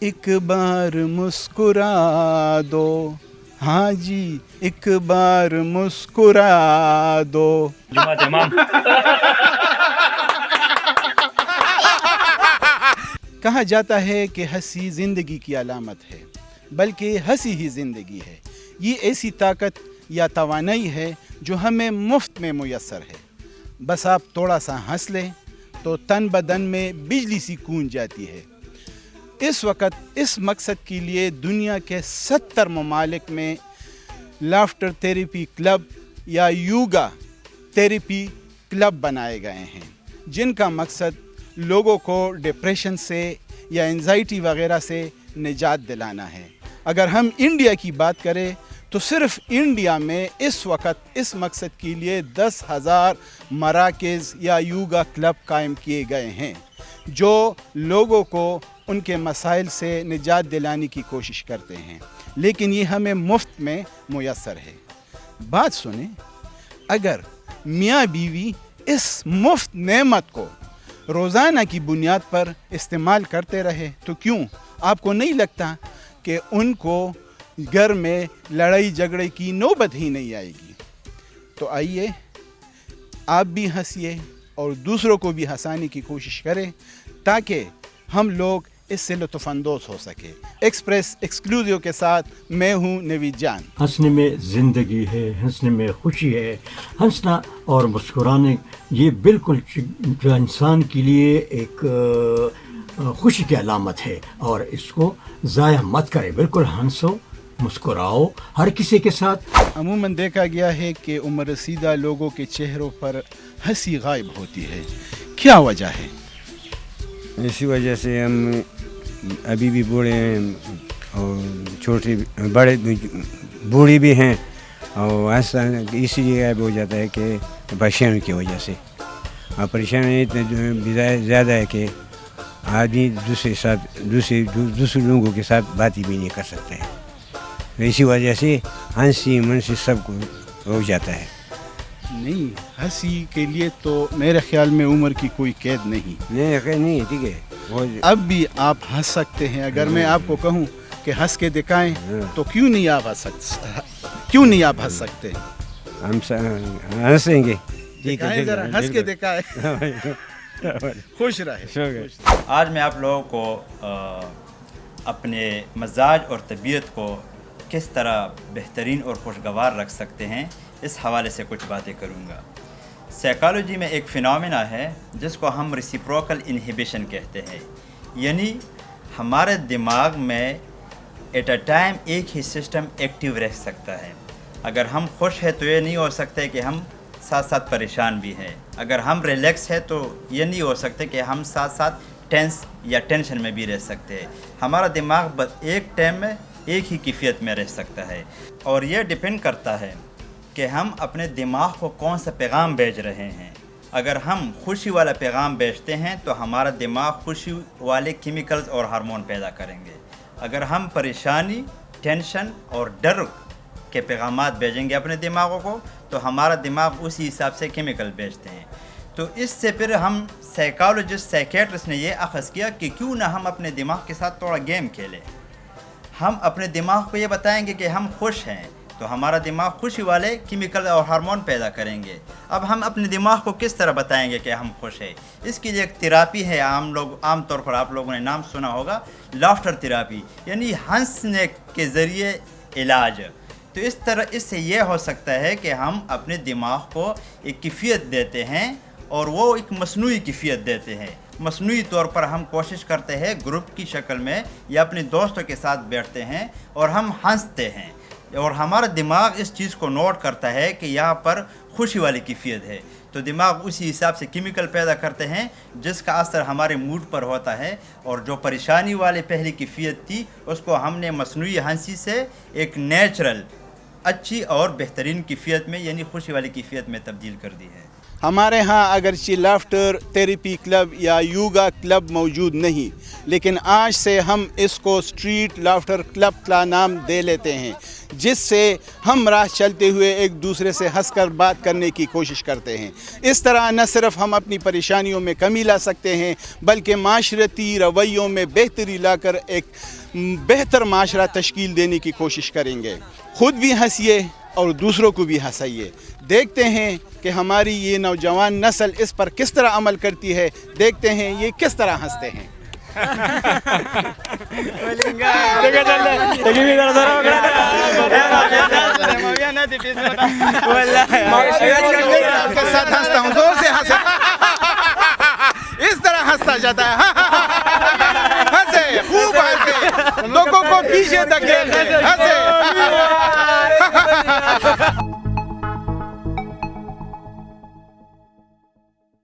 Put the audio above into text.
ایک بار مسکرا دو، ہاں جی ایک بار مسکرا دو. جمعہ امام. کہا جاتا ہے کہ ہنسی زندگی کی علامت ہے، بلکہ ہنسی ہی زندگی ہے. یہ ایسی طاقت یا توانائی ہے جو ہمیں مفت میں میسر ہے. بس آپ تھوڑا سا ہنس لیں تو تن بدن میں بجلی سی گونج جاتی ہے. اس وقت اس مقصد کے لیے دنیا کے 70 ممالک میں لافٹر تھیریپی کلب یا یوگا تھیریپی کلب بنائے گئے ہیں، جن کا مقصد لوگوں کو ڈپریشن سے یا انزائٹی وغیرہ سے نجات دلانا ہے. اگر ہم انڈیا کی بات کریں تو صرف انڈیا میں اس وقت اس مقصد کے لیے 10,000 مراکز یا یوگا کلب قائم کیے گئے ہیں، جو لوگوں کو ان کے مسائل سے نجات دلانے کی کوشش کرتے ہیں، لیکن یہ ہمیں مفت میں میسر ہے. بات سنیں، اگر میاں بیوی اس مفت نعمت کو روزانہ کی بنیاد پر استعمال کرتے رہے تو کیوں آپ کو نہیں لگتا کہ ان کو گھر میں لڑائی جھگڑے کی نوبت ہی نہیں آئے گی؟ تو آئیے آپ بھی ہنسیے اور دوسروں کو بھی ہنسانے کی کوشش کریں تاکہ ہم لوگ اس سے لطف اندوز ہو سکے. ایکسپریس ایکسکلوزیو کے ساتھ میں ہوں نوید جان. ہنسنے میں زندگی ہے، ہنسنے میں خوشی ہے. ہنسنا اور مسکرانے یہ بالکل جو انسان کے لیے ایک خوشی کی علامت ہے، اور اس کو ضائع مت کرے. بالکل ہنسو، مسکراؤ ہر کسی کے ساتھ. عموماً دیکھا گیا ہے کہ عمر رسیدہ لوگوں کے چہروں پر ہنسی غائب ہوتی ہے. کیا وجہ ہے؟ اسی وجہ سے ہم ابھی بھی بوڑھے ہیں اور چھوٹے بڑے بوڑھی بھی ہیں، اور ایسا اسی لیے غائب ہو جاتا ہے کہ پریشانی کی وجہ سے. اور پریشانی اتنا زیادہ ہے کہ آدمی دوسرے لوگوں کے ساتھ باتیں بھی نہیں کر سکتے ہیں. اسی وجہ سے ہنسی منسی سب کو ہو جاتا ہے. نہیں، ہنسی کے لیے تو میرے خیال میں عمر کی کوئی قید نہیں. نہیں ٹھیک ہے. اب بھی آپ ہنس سکتے ہیں. اگر میں آپ کو کہوں کہ ہنس کے دکھائیں تو کیوں نہیں آپ ہنس سکتے؟ ہم ہنسیں گے. دکھائیں ذرا، ہنس کے دکھائیں. خوش رہے. آج میں آپ لوگوں کو اپنے مزاج اور طبیعت کو کس طرح بہترین اور خوشگوار رکھ سکتے ہیں اس حوالے سے کچھ باتیں کروں گا. سائیکالوجی میں ایک فینومینا ہے جس کو ہم ریسیپروکل انہیبیشن کہتے ہیں، یعنی ہمارے دماغ میں ایٹ اے ٹائم ایک ہی سسٹم ایکٹیو رہ سکتا ہے. اگر ہم خوش ہیں تو یہ نہیں ہو سکتا کہ ہم ساتھ ساتھ پریشان بھی ہیں. اگر ہم ریلیکس ہیں تو یہ نہیں ہو سکتا کہ ہم ساتھ ساتھ ٹینس یا ٹینشن میں بھی رہ سکتے ہیں. ہمارا دماغ بس ایک ٹائم میں ایک ہی کیفیت میں رہ سکتا ہے، اور یہ ڈیپینڈ کرتا ہے کہ ہم اپنے دماغ کو کون سا پیغام بھیج رہے ہیں. اگر ہم خوشی والا پیغام بھیجتے ہیں تو ہمارا دماغ خوشی والے کیمیکلز اور ہارمون پیدا کریں گے. اگر ہم پریشانی، ٹینشن اور ڈر کے پیغامات بھیجیں گے اپنے دماغوں کو تو ہمارا دماغ اسی حساب سے کیمیکل بھیجتے ہیں. تو اس سے پھر ہم سائیکیٹرسٹ نے یہ اخذ کیا کہ کیوں نہ ہم اپنے دماغ کے ساتھ تھوڑا گیم کھیلیں. ہم اپنے دماغ کو یہ بتائیں گے کہ ہم خوش ہیں تو ہمارا دماغ خوشی والے کیمیکل اور ہارمون پیدا کریں گے. اب ہم اپنے دماغ کو کس طرح بتائیں گے کہ ہم خوش ہیں؟ اس کے لیے ایک تھراپی ہے، عام طور پر آپ لوگوں نے نام سنا ہوگا، لافٹر تھراپی، یعنی ہنسنے کے ذریعے علاج. تو اس سے یہ ہو سکتا ہے کہ ہم اپنے دماغ کو ایک کیفیت دیتے ہیں، اور وہ ایک مصنوعی کیفیت دیتے ہیں. مصنوعی طور پر ہم کوشش کرتے ہیں گروپ کی شکل میں یا اپنے دوستوں کے ساتھ بیٹھتے ہیں اور ہم ہنستے ہیں، اور ہمارا دماغ اس چیز کو نوٹ کرتا ہے کہ یہاں پر خوشی والی کیفیت ہے. تو دماغ اسی حساب سے کیمیکل پیدا کرتے ہیں جس کا اثر ہمارے موڈ پر ہوتا ہے، اور جو پریشانی والی پہلی کیفیت تھی اس کو ہم نے مصنوعی ہنسی سے ایک نیچرل اچھی اور بہترین کیفیت میں، یعنی خوشی والی کیفیت میں تبدیل کر دی ہے. ہمارے ہاں اگرچہ لافٹر تھیریپی کلب یا یوگا کلب موجود نہیں، لیکن آج سے ہم اس کو اسٹریٹ لافٹر کلب کا نام دے لیتے ہیں، جس سے ہم راہ چلتے ہوئے ایک دوسرے سے ہنس کر بات کرنے کی کوشش کرتے ہیں۔ اس طرح نہ صرف ہم اپنی پریشانیوں میں کمی لا سکتے ہیں، بلکہ معاشرتی رویوں میں بہتری لا کر ایک بہتر معاشرہ تشکیل دینے کی کوشش کریں گے۔ خود بھی ہنسیے اور دوسروں کو بھی ہنسائیے۔ دیکھتے ہیں کہ ہماری یہ نوجوان نسل اس پر کس طرح عمل کرتی ہے، دیکھتے ہیں یہ کس طرح ہنستے ہیں۔ آپ کے ساتھ ہنستا ہوں، زور سے ہنسے، اس طرح ہنستا جاتا ہے، ہنسے خوب ہنسے، لوگوں کو پیچھے دھکیلے، ہنسے